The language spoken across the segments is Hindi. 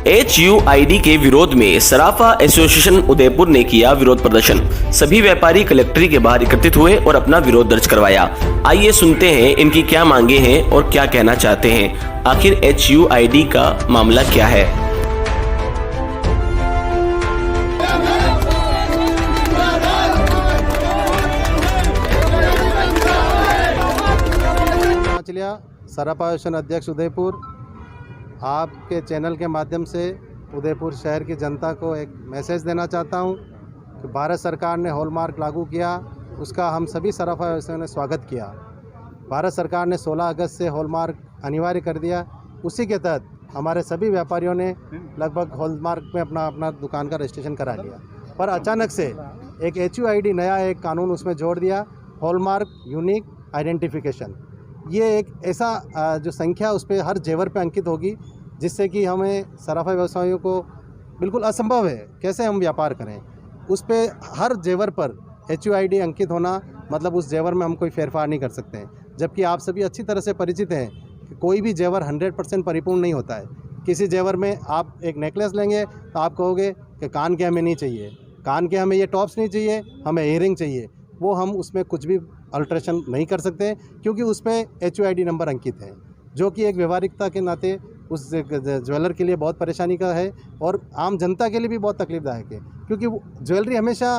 HUID के विरोध में सराफा एसोसिएशन उदयपुर ने किया विरोध प्रदर्शन। सभी व्यापारी कलेक्ट्रेट के बाहर एकत्रित हुए और अपना विरोध दर्ज करवाया। आइए सुनते हैं इनकी क्या मांगे हैं और क्या कहना चाहते हैं। आखिर HUID का मामला क्या है। सराफा एसोसिएशन अध्यक्ष उदयपुर, आपके चैनल के माध्यम से उदयपुर शहर की जनता को एक मैसेज देना चाहता हूं कि भारत सरकार ने हॉलमार्क लागू किया, उसका हम सभी सराफा एसोसिएशन ने स्वागत किया। भारत सरकार ने 16 अगस्त से हॉलमार्क अनिवार्य कर दिया। उसी के तहत हमारे सभी व्यापारियों ने लगभग हॉलमार्क में अपना दुकान का रजिस्ट्रेशन करा लिया। पर अचानक से एक HUID नया एक कानून उसमें जोड़ दिया, हॉलमार्क यूनिक आइडेंटिफिकेशन। ये एक ऐसा जो संख्या उस पर हर जेवर पे अंकित होगी, जिससे कि हमें सराफा व्यवसायियों को बिल्कुल असंभव है कैसे हम व्यापार करें। उस पर हर जेवर पर HUID अंकित होना मतलब उस जेवर में हम कोई फेरफार नहीं कर सकते हैं। जबकि आप सभी अच्छी तरह से परिचित हैं कि कोई भी जेवर 100% परिपूर्ण नहीं होता है। किसी जेवर में आप एक नेकलेस लेंगे तो आप कहोगे कि कान के हमें नहीं चाहिए, कान के हमें ये टॉप्स नहीं चाहिए, हमें इयरिंग चाहिए। वो हम उसमें कुछ भी अल्ट्रेशन नहीं कर सकते क्योंकि उसमें HUID नंबर अंकित है, जो कि एक व्यवहारिकता के नाते उस ज्वेलर के लिए बहुत परेशानी का है और आम जनता के लिए भी बहुत तकलीफदायक है। क्योंकि ज्वेलरी हमेशा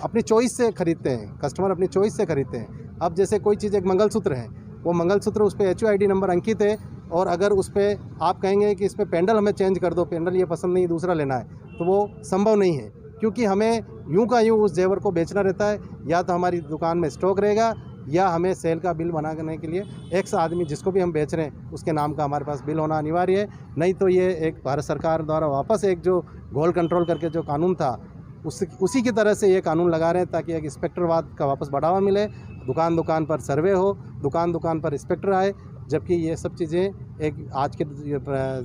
अपनी चॉइस से खरीदते हैं, कस्टमर अपनी चॉइस से खरीदते हैं। अब जैसे कोई चीज़ एक मंगलसूत्र है, वो मंगलसूत्र उस पर HUID नंबर अंकित है और अगर उस पर आप कहेंगे कि इस पर पेंडल हमें चेंज कर दो, पेंडल ये पसंद नहीं दूसरा लेना है, तो वो संभव नहीं है। क्योंकि हमें यूं का यूं उस जेवर को बेचना रहता है, या तो हमारी दुकान में स्टॉक रहेगा या हमें सेल का बिल बनाने के लिए एक्स आदमी जिसको भी हम बेच रहे हैं उसके नाम का हमारे पास बिल होना अनिवार्य है। नहीं तो ये एक भारत सरकार द्वारा वापस एक जो गोल्ड कंट्रोल करके जो कानून था उसी की तरह से ये कानून लगा रहे हैं ताकि एक इंस्पेक्टरवाद का वापस बढ़ावा मिले, दुकान दुकान पर सर्वे हो, दुकान दुकान पर इंस्पेक्टर आए। जबकि ये सब चीज़ें एक आज के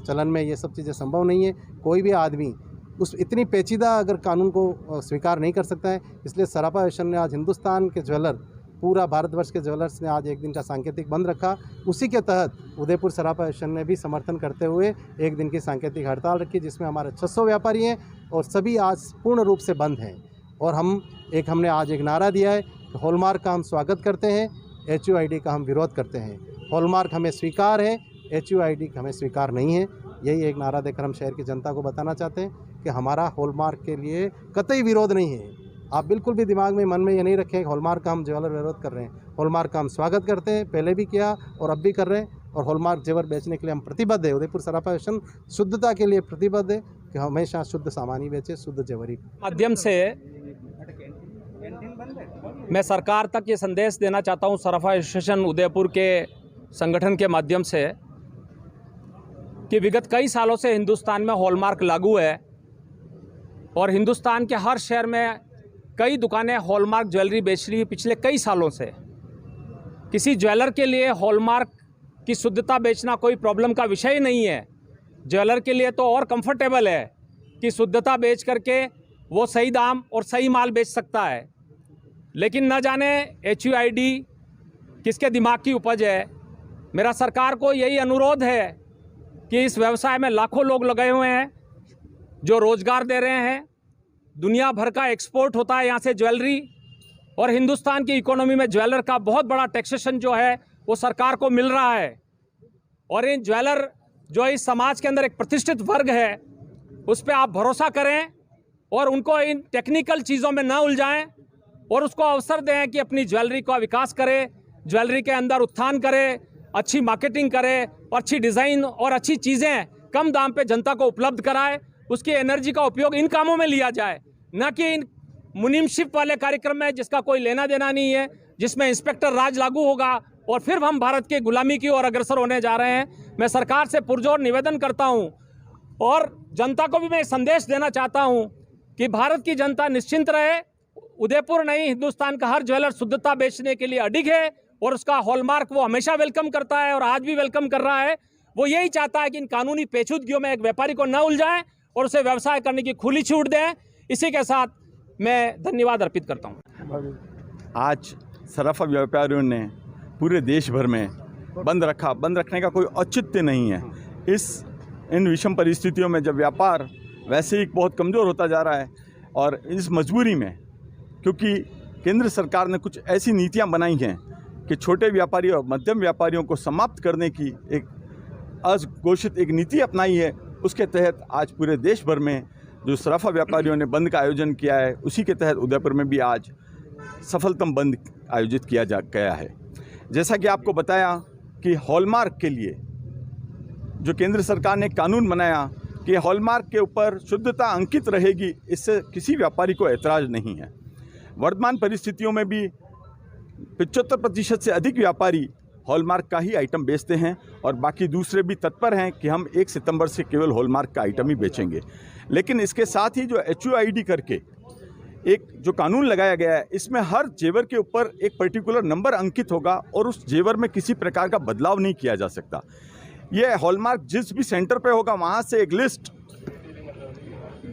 चलन में ये सब चीज़ें संभव नहीं है। कोई भी आदमी उस इतनी पेचीदा अगर कानून को स्वीकार नहीं कर सकता है। इसलिए सराफा एसोसिएशन ने आज हिंदुस्तान के ज्वेलर, पूरा भारतवर्ष के ज्वेलर्स ने आज एक दिन का सांकेतिक बंद रखा। उसी के तहत उदयपुर सराफा एसोसिएशन ने भी समर्थन करते हुए एक दिन की सांकेतिक हड़ताल रखी, जिसमें हमारे 600 व्यापारी हैं और सभी आज पूर्ण रूप से बंद हैं। और हमने आज एक नारा दिया है कि हॉलमार्क का हम स्वागत करते हैं, HUID का हम विरोध करते हैं। हॉलमार्क हमें स्वीकार है, HUID हमें स्वीकार नहीं है। यही एक नारा देकर हम शहर की जनता को बताना चाहते हैं कि हमारा हॉलमार्क के लिए कतई विरोध नहीं है। आप बिल्कुल भी दिमाग में मन में ये नहीं रखें कि हॉलमार्क का हम जेवर विरोध कर रहे हैं। हॉलमार्क का हम स्वागत करते हैं, पहले भी किया और अब भी कर रहे हैं। और हॉलमार्क जेवर बेचने के लिए हम प्रतिबद्ध है। उदयपुर सराफा एसोसिएशन शुद्धता के लिए प्रतिबद्ध है कि हमेशा शुद्ध सामान ही बेचे, शुद्ध जेवरी। माध्यम से मैं सरकार तक ये संदेश देना चाहता हूँ, सराफा एसोसिएशन उदयपुर के संगठन के माध्यम से, कि विगत कई सालों से हिंदुस्तान में हॉलमार्क लागू है और हिंदुस्तान के हर शहर में कई दुकानें हॉलमार्क ज्वेलरी बेच रही है पिछले कई सालों से। किसी ज्वेलर के लिए हॉलमार्क की शुद्धता बेचना कोई प्रॉब्लम का विषय नहीं है। ज्वेलर के लिए तो और कंफर्टेबल है कि शुद्धता बेच करके वो सही दाम और सही माल बेच सकता है। लेकिन न जाने HUID किसके दिमाग की उपज है। मेरा सरकार को यही अनुरोध है कि इस व्यवसाय में लाखों लोग लगे हुए हैं जो रोज़गार दे रहे हैं। दुनिया भर का एक्सपोर्ट होता है यहाँ से ज्वेलरी, और हिंदुस्तान की इकोनॉमी में ज्वेलर का बहुत बड़ा टैक्सेशन जो है वो सरकार को मिल रहा है। और इन ज्वेलर जो इस समाज के अंदर एक प्रतिष्ठित वर्ग है, उस पर आप भरोसा करें और उनको इन टेक्निकल चीज़ों में न उलझाएं और उसको अवसर दें कि अपनी ज्वेलरी का विकास करे, ज्वेलरी के अंदर उत्थान करे, अच्छी मार्केटिंग करे और अच्छी डिज़ाइन और अच्छी चीज़ें कम दाम पे जनता को उपलब्ध कराए। उसकी एनर्जी का उपयोग इन कामों में लिया जाए, न कि इन मुनीमशिप वाले कार्यक्रम में जिसका कोई लेना देना नहीं है, जिसमें इंस्पेक्टर राज लागू होगा और फिर हम भारत के गुलामी की ओर अग्रसर होने जा रहे हैं। मैं सरकार से पुरजोर निवेदन करता हूं और जनता को भी मैं संदेश देना चाहता हूं कि भारत की जनता निश्चिंत रहे। उदयपुर नहीं, हिंदुस्तान का हर ज्वेलर शुद्धता बेचने के लिए अडिग है और उसका हॉलमार्क वो हमेशा वेलकम करता है और आज भी वेलकम कर रहा है। वो यही चाहता है कि इन कानूनी पेचीदगियों में एक व्यापारी को न उलझाएं और उसे व्यवसाय करने की खुली छूट दें। इसी के साथ मैं धन्यवाद अर्पित करता हूं। आज सराफा व्यापारियों ने पूरे देश भर में बंद रखा। बंद रखने का कोई औचित्य नहीं है। इस इन विषम परिस्थितियों में जब व्यापार वैसे ही बहुत कमज़ोर होता जा रहा है और इस मजबूरी में, क्योंकि केंद्र सरकार ने कुछ ऐसी नीतियां बनाई हैं कि छोटे व्यापारी और मध्यम व्यापारियों को समाप्त करने की एक अघोषित एक नीति अपनाई है, उसके तहत आज पूरे देश भर में जो सराफा व्यापारियों ने बंद का आयोजन किया है, उसी के तहत उदयपुर में भी आज सफलतम बंद आयोजित किया गया है। जैसा कि आपको बताया कि हॉलमार्क के लिए जो केंद्र सरकार ने कानून बनाया कि हॉलमार्क के ऊपर शुद्धता अंकित रहेगी, इससे किसी व्यापारी को ऐतराज़ नहीं है। वर्तमान परिस्थितियों में भी 75% से अधिक व्यापारी हॉलमार्क का ही आइटम बेचते हैं और बाकी दूसरे भी तत्पर हैं कि हम 1 सितंबर से केवल हॉलमार्क का आइटम ही बेचेंगे। लेकिन इसके साथ ही जो HUID करके एक जो कानून लगाया गया है, इसमें हर जेवर के ऊपर एक पर्टिकुलर नंबर अंकित होगा और उस जेवर में किसी प्रकार का बदलाव नहीं किया जा सकता। ये हॉलमार्क जिस भी सेंटर पे होगा, वहाँ से एक लिस्ट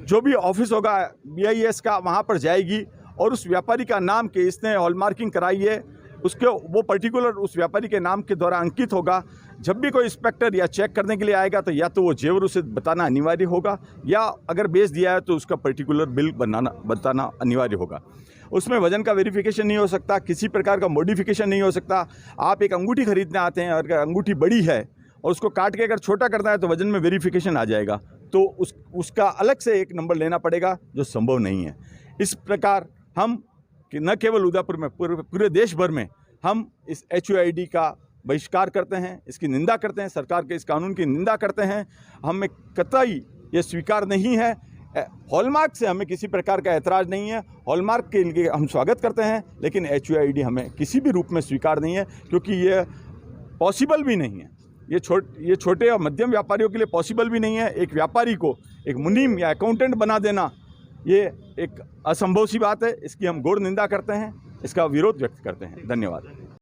जो भी ऑफिस होगा BIS का, वहाँ पर जाएगी और उस व्यापारी का नाम कि इसने हॉलमार्किंग कराई है, उसके वो पर्टिकुलर उस व्यापारी के नाम के द्वारा अंकित होगा। जब भी कोई इंस्पेक्टर या चेक करने के लिए आएगा तो या तो वो जेवर उसे बताना अनिवार्य होगा, या अगर बेच दिया है तो उसका पर्टिकुलर बिल बताना अनिवार्य होगा। उसमें वज़न का वेरिफिकेशन नहीं हो सकता, किसी प्रकार का मॉडिफिकेशन नहीं हो सकता। आप एक अंगूठी खरीदने आते हैं और अगर अंगूठी बड़ी है और उसको काट के अगर छोटा करना है तो वज़न में वेरिफिकेशन आ जाएगा, तो उसका अलग से एक नंबर लेना पड़ेगा, जो संभव नहीं है। इस प्रकार हम कि न केवल उदयपुर में, पूरे देश भर में हम इस HUID का बहिष्कार करते हैं, इसकी निंदा करते हैं, सरकार के इस कानून की निंदा करते हैं। हमें कतई ये स्वीकार नहीं है। हॉलमार्क से हमें किसी प्रकार का ऐतराज़ नहीं है, हॉलमार्क के लिए हम स्वागत करते हैं, लेकिन HUID हमें किसी भी रूप में स्वीकार नहीं है, क्योंकि ये पॉसिबल भी नहीं है। ये छोटे और मध्यम व्यापारियों के लिए पॉसिबल भी नहीं है। एक व्यापारी को एक मुनीम या अकाउंटेंट बना देना, ये एक असंभव सी बात है। इसकी हम घोर निंदा करते हैं, इसका विरोध व्यक्त करते हैं। धन्यवाद।